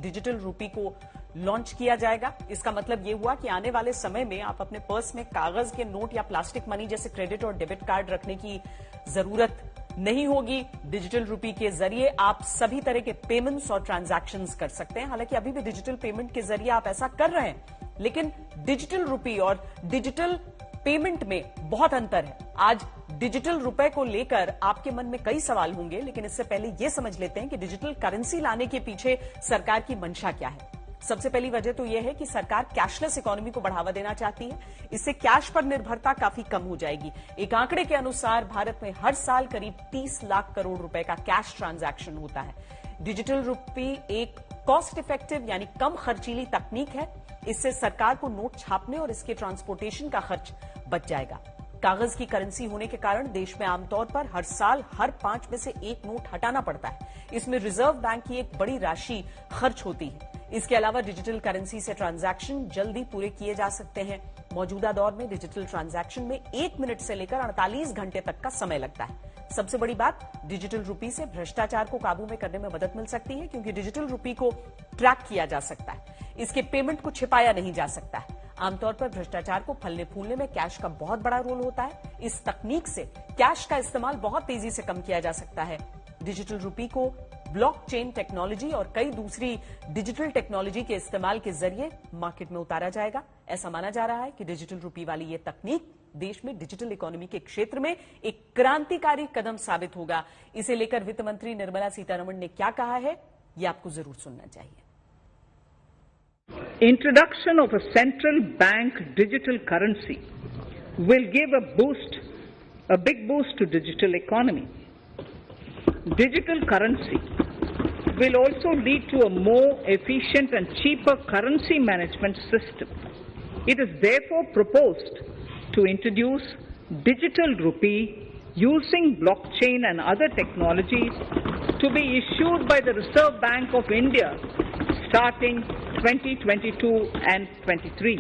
Digital रूपी को launch किया जाएगा। इसका मतलब यह हुआ कि आने वाले समय में आप अपने पर्स में कागज के नोट या प्लास्टिक मनी जैसे क्रेडिट और डेबिट कार्ड रखने की जरूरत नहीं होगी। डिजिटल रूपी के जरिए आप सभी तरह के पेमेंट्स और ट्रांजैक्शंस कर सकते हैं। हालांकि अभी भी डिजिटल पेमेंट के जरिए आप ऐसा कर रहे हैं, लेकिन डिजिटल रूपी और डिजिटल पेमेंट में बहुत अंतर है। आज डिजिटल रुपए को लेकर आपके मन में कई सवाल होंगे, लेकिन इससे पहले यह समझ लेते हैं कि डिजिटल करेंसी लाने के पीछे सरकार की मंशा क्या है। सबसे पहली वजह तो यह है कि सरकार कैशलेस इकोनॉमी को बढ़ावा देना चाहती है। इससे कैश पर निर्भरता काफी कम हो जाएगी। एक आंकड़े के अनुसार भारत में हर साल करीब 30 लाख करोड़ रुपए का कैश ट्रांजैक्शन होता है। डिजिटल रुपी एक कॉस्ट इफेक्टिव यानी कम खर्चीली तकनीक है। इससे सरकार को नोट छापने और इसके ट्रांसपोर्टेशन का खर्च बच जाएगा। कागज की करेंसी होने के कारण देश में आमतौर पर हर साल हर 5 में से 1 नोट हटाना पड़ता है। इसमें रिजर्व बैंक की एक बड़ी राशि खर्च होती है। इसके अलावा डिजिटल करेंसी से ट्रांजैक्शन जल्दी पूरे किए जा सकते हैं। मौजूदा दौर में डिजिटल ट्रांजैक्शन में 1 मिनट से लेकर 48 घंटे तक का समय लगता है। सबसे बड़ी बात, डिजिटल रूपी से भ्रष्टाचार को काबू में करने में मदद मिल सकती है, क्योंकि डिजिटल रूपी को ट्रैक किया जा सकता है। इसके पेमेंट को छिपाया नहीं जा सकता है। आमतौर पर भ्रष्टाचार को फलने फूलने में कैश का बहुत बड़ा रोल होता है। इस तकनीक से कैश का इस्तेमाल बहुत तेजी से कम किया जा सकता है। डिजिटल रूपी को ब्लॉकचेन टेक्नोलॉजी और कई दूसरी डिजिटल टेक्नोलॉजी के इस्तेमाल के जरिए मार्केट में उतारा जाएगा। ऐसा माना जा रहा है कि डिजिटल रूपी वाली ये तकनीक देश में डिजिटल इकोनॉमी के क्षेत्र में एक क्रांतिकारी कदम साबित होगा। इसे लेकर वित्त मंत्री निर्मला सीतारमण ने क्या कहा है, ये आपको जरूर सुनना चाहिए। Introduction of a central bank digital currency will give a big boost to digital economy. Digital currency will also lead to a more efficient and cheaper currency management system. It is therefore proposed to introduce digital rupee using blockchain and other technologies to be issued by the Reserve Bank of India starting 2022 and 23.